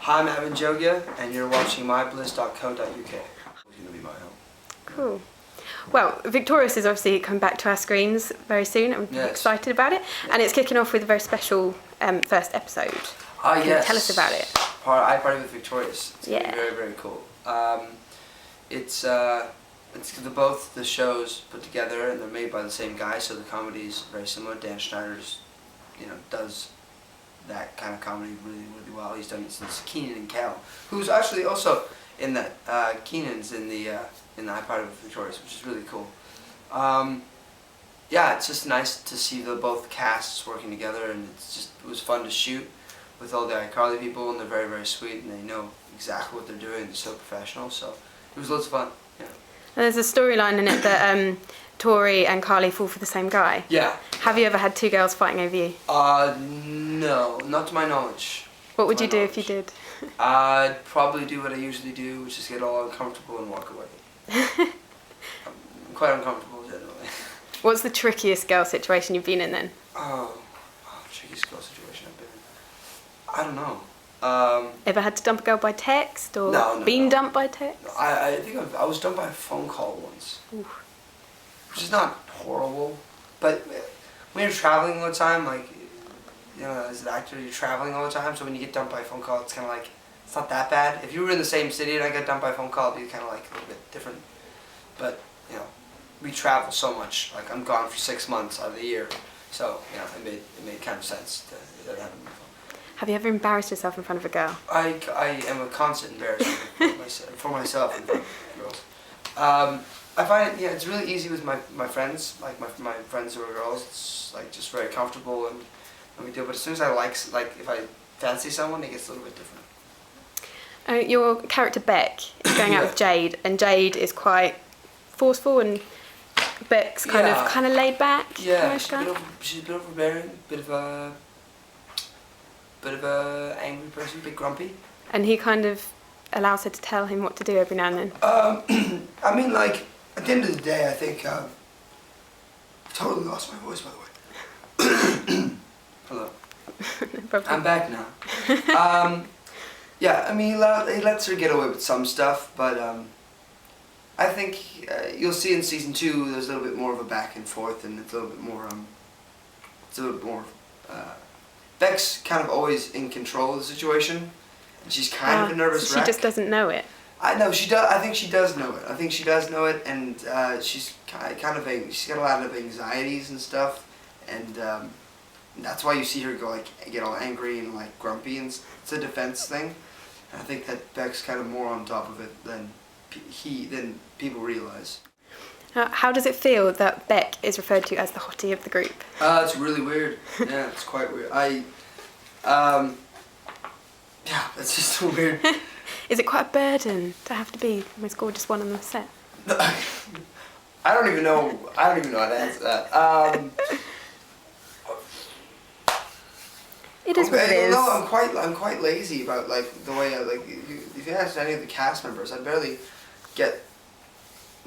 Hi, I'm Avan Jogia, and you're watching mybliss.co.uk. It's going to be my home. Cool. Well, Victorious is obviously coming back to our screens very soon. I'm excited about it. And it's kicking off with a very special first episode. Can you tell us about it? I Party with Victorious. It's going to be very, very cool. It's both the shows put together, and they're made by the same guy, so the comedy is very similar. Dan Schneider's, does that kind of comedy really, really well. He's done it since Keenan and Kel, who's actually also in that. Keenan's in the I Party with Victorious, which is really cool. Yeah, it's just nice to see both casts working together, and it was fun to shoot with all the iCarly people, and they're very, very sweet, and they know exactly what they're doing. They're so professional, so it was loads of fun. Yeah. There's a storyline in it that Tori and Carly fall for the same guy. Yeah. Have you ever had two girls fighting over you? No, not to my knowledge. What would you do if you did? I'd probably do what I usually do, which is get all uncomfortable and walk away. I'm quite uncomfortable generally. What's the trickiest girl situation you've been in then? Trickiest girl situation I've been in. I don't know. Ever had to dump a girl by text or No. dumped by text? No, I think I was dumped by a phone call once. Ooh. Which is not horrible, but when you're traveling all the time, like, as an actor, you're traveling all the time, so when you get dumped by a phone call, it's kind of like, it's not that bad. If you were in the same city and I got dumped by a phone call, it'd be kind of like a little bit different. But, we travel so much. Like, I'm gone for 6 months out of the year, so, it made kind of sense that happened. Have you ever embarrassed yourself in front of a girl? I am a constant embarrassment for myself and for girls. I find it's really easy with my friends, like my friends who are girls. It's like just very comfortable and we do. But as soon as I like if I fancy someone, it gets a little bit different. Your character Beck is going out with Jade, and Jade is quite forceful, and Beck's kind of laid back. Yeah, she's a bit overbearing, bit of a angry person, a bit grumpy. And he kind of allows her to tell him what to do every now and then. I mean, like, at the end of the day, I think I totally lost my voice, by the way. Hello. No problem. I'm back now. Yeah, I mean, he lets her get away with some stuff, but I think you'll see in season 2 there's a little bit more of a back and forth, and it's a little bit more. Beck's kind of always in control of the situation, and she's kind of a nervous wreck. She just doesn't know it. I know she does. I think she does know it. And she's she's got a lot of anxieties and stuff, and that's why you see her get all angry and like grumpy, and it's a defense thing. And I think that Beck's kind of more on top of it than people realize. How does it feel that Beck is referred to as the hottie of the group? It's really weird. Yeah, it's quite weird. Yeah, it's just so weird. Is it quite a burden to have to be the most gorgeous one on the set? I don't even know how to answer that. It is what it is. No, I'm quite lazy about the way if you ask any of the cast members, I barely get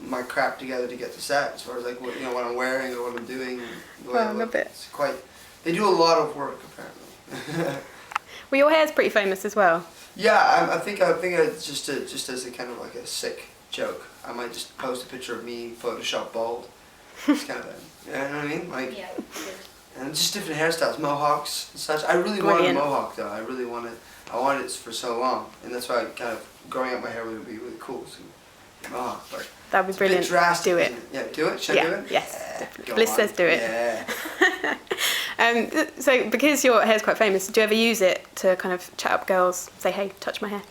my crap together to get to set as far as what I'm wearing or what I'm doing. Well, a bit. It's quite. They do a lot of work apparently. Well, your hair's pretty famous as well. Yeah, I think it's just as a kind of like a sick joke. I might just post a picture of me Photoshop bald. It's kind of you know what I mean? And just different hairstyles, mohawks and such. I really wanted a mohawk though. I wanted it for so long, and that's why kind of growing out my hair would be really cool. So, mohawk, but that'd be brilliant. Drastic, do it. Yeah, do it. Should I do it? Yes. Bliss says do it. Yeah. So because your hair's quite famous, do you ever use it to kind of chat up girls, say, hey, touch my hair?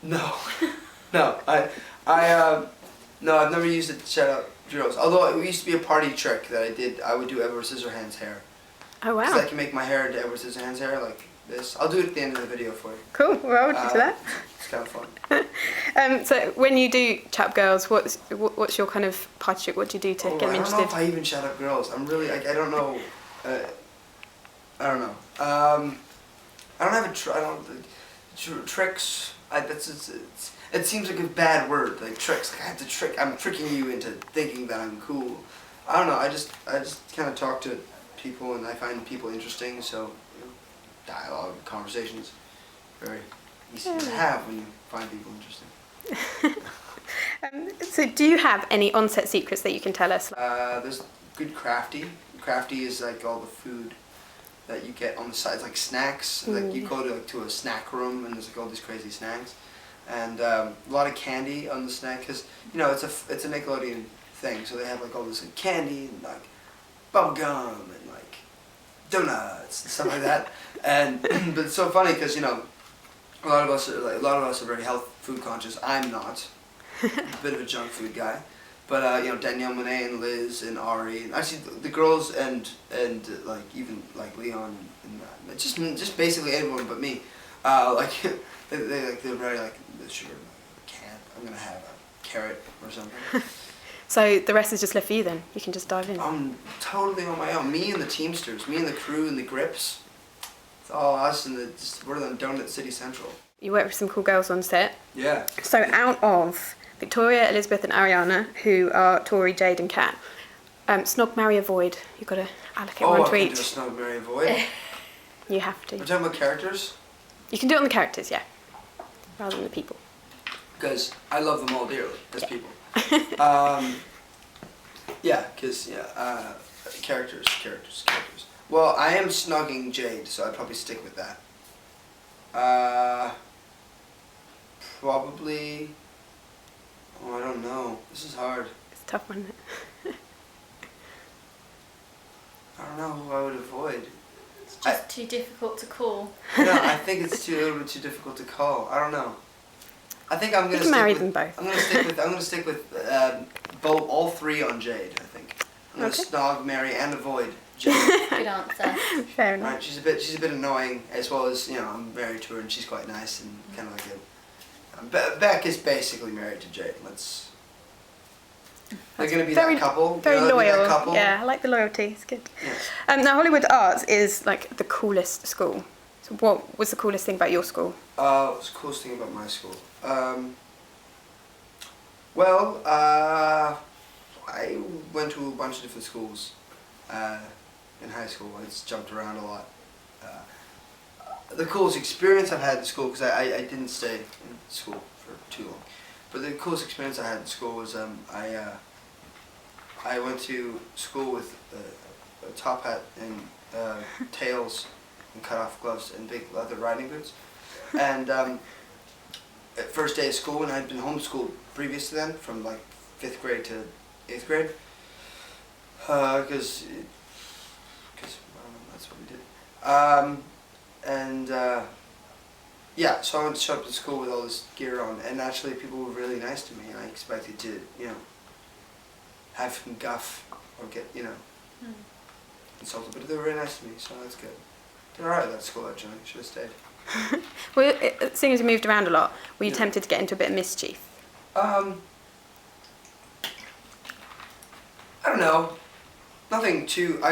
No. No. No, I've never used it to chat up girls. Although it used to be a party trick that I did. I would do Edward Scissorhands hair. Oh, wow. Because I can make my hair into Edward Scissorhands hair like this. I'll do it at the end of the video for you. Cool. Well, we'll do that. It's kind of fun. So when you do chat up girls, what's your kind of party trick? What do you do to get them interested? I don't know if I even chat up girls. I'm really, I don't know. I don't know. I don't have tricks. It seems like a bad word, like tricks. Like I have to trick. I'm tricking you into thinking that I'm cool. I don't know. I just kind of talk to people, and I find people interesting. So, dialogue, conversations, very easy to have when you find people interesting. So do you have any on-set secrets that you can tell us? There's good crafty. Crafty is like all the food that you get on the side, like snacks. Like you go to a snack room and there's like all these crazy snacks, and a lot of candy on the snack because it's a Nickelodeon thing. So they have like all this like candy and like bubble gum and like donuts and stuff like that. And but it's so funny because a lot of us are very health food conscious. I'm not. A bit of a junk food guy. But Danielle Monet and Liz and Ari, and actually the girls and like even like Leon and just basically everyone but me, they're very like sure I'm gonna have a carrot or something. So the rest is just left for you then. You can just dive in. I'm totally on my own. Me and the Teamsters, me and the crew and the Grips. It's all us and we're on Donut City Central. You work with some cool girls on set. Yeah. So out of Victoria, Elizabeth and Ariana, who are Tori, Jade and Kat, snog, marry, avoid. You've got to allocate one to each. Oh, I can do a snog, marry, avoid? You have to. We're talking about characters? You can do it on the characters, yeah. Rather than the people. Because I love them all dearly as people. Characters. Well, I am snogging Jade, so I'd probably stick with that. Probably... Oh, I don't know. This is hard. It's a tough one, isn't it? I don't know who I would avoid. It's just too difficult to call. No, I think it's a little bit too difficult to call. I don't know. I think I'm gonna marry them both. I'm gonna stick with all three on Jade. I think I'm gonna snog, marry, and avoid Jade. Good answer. Fair enough. Right, she's a bit annoying, as well as I'm married to her and she's quite nice and kind of like a. Beck is basically married to Jade. They're going to be that couple. Very loyal. That couple. Yeah, I like the loyalty. It's good. Yeah. Now, Hollywood Arts is like the coolest school. So what was the coolest thing about your school? What's the coolest thing about my school? I went to a bunch of different schools in high school. I just jumped around a lot. The coolest experience I've had in school, because I didn't stay in school for too long, but the coolest experience I had in school was I went to school with a top hat and tails and cut off gloves and big leather riding boots, and first day of school, and I'd been homeschooled previous to then from like 5th grade to 8th grade, because that's what we did. So I went to show up to school with all this gear on, and naturally people were really nice to me, and I expected to, have some guff or get, insulted, but they were really nice to me, so that's good. They're alright at that school actually, I should have stayed. Well, seeing as you moved around a lot, were you tempted to get into a bit of mischief? I don't know. Nothing too, I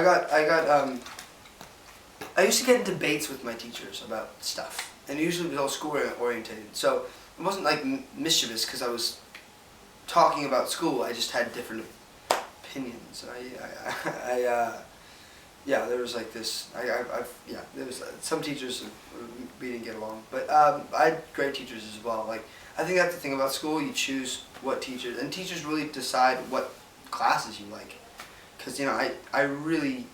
used to get in debates with my teachers about stuff, and usually it was all school orientated. So it wasn't like mischievous because I was talking about school. I just had different opinions. There was like this. There was some teachers we didn't get along, but I had great teachers as well. Like I think that's the thing about school. You choose what teachers, and teachers really decide what classes you like. Because I really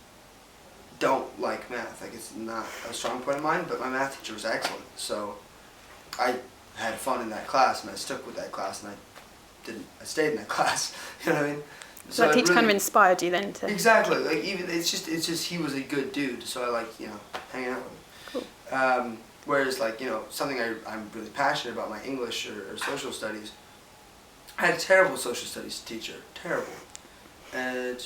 don't like math. Like it's not a strong point of mine, but my math teacher was excellent. So I had fun in that class, and I stuck with that class, and I stayed in that class. You know what I mean? So that teacher kind of inspired you then to... Exactly. Like even it's just he was a good dude, so I like hanging out with him. Cool. Whereas like something I'm really passionate about, my English or social studies. I had a terrible social studies teacher, terrible, and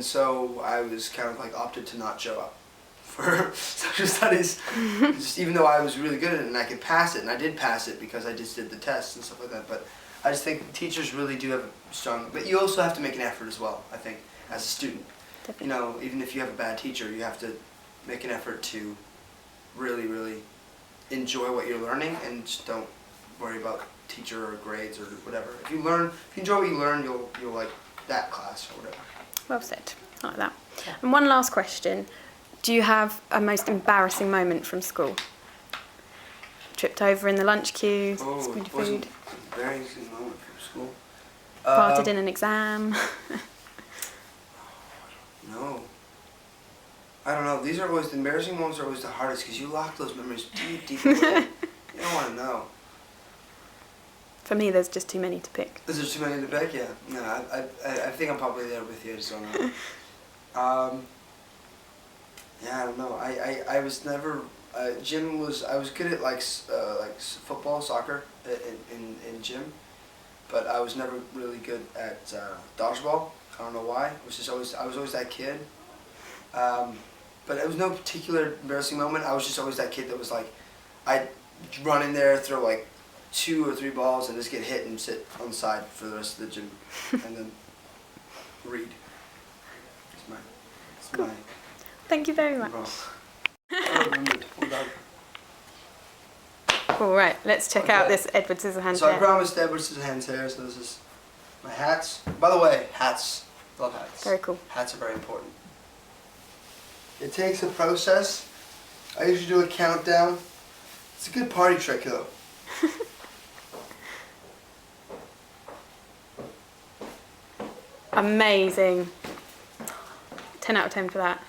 so I was kind of like opted to not show up for social studies, just even though I was really good at it and I could pass it, and I did pass it because I just did the tests and stuff like that. But I just think teachers really do have a strong, but you also have to make an effort as well, I think, as a student. Definitely. Even if you have a bad teacher, you have to make an effort to really, really enjoy what you're learning and just don't worry about teacher or grades or whatever. If you enjoy what you learn, you'll like that class or whatever. Well said. I like that. Yeah. And one last question. Do you have a most embarrassing moment from school? tripped over in the lunch queue, Oh, spooned it wasn't food, a very easy moment from school. farted in an exam. No. I don't know. These are always, the embarrassing moments are always the hardest because you lock those memories deep, deep away. You don't want to know. For me, there's just too many to pick. Is there too many to pick? Yeah. No, I think I'm probably there with you. I just don't know. Yeah, I don't know. I was never, gym was, I was good at like football, soccer in gym, but I was never really good at dodgeball. I don't know why. It was just always, I was always that kid. But it was no particular embarrassing moment. I was just always that kid that was like, I'd run in there, throw like 2 or 3 balls and just get hit and sit on the side for the rest of the gym and then read. It's my Thank you very much. I remembered. Well done. All right, let's check out this Edward Scissorhands So hair. I promised Edward Scissorhands hair, so this is my hats. By the way, hats. Love hats. Very cool. Hats are very important. It takes a process. I usually do a countdown. It's a good party trick though. Amazing. 10 out of 10 for that.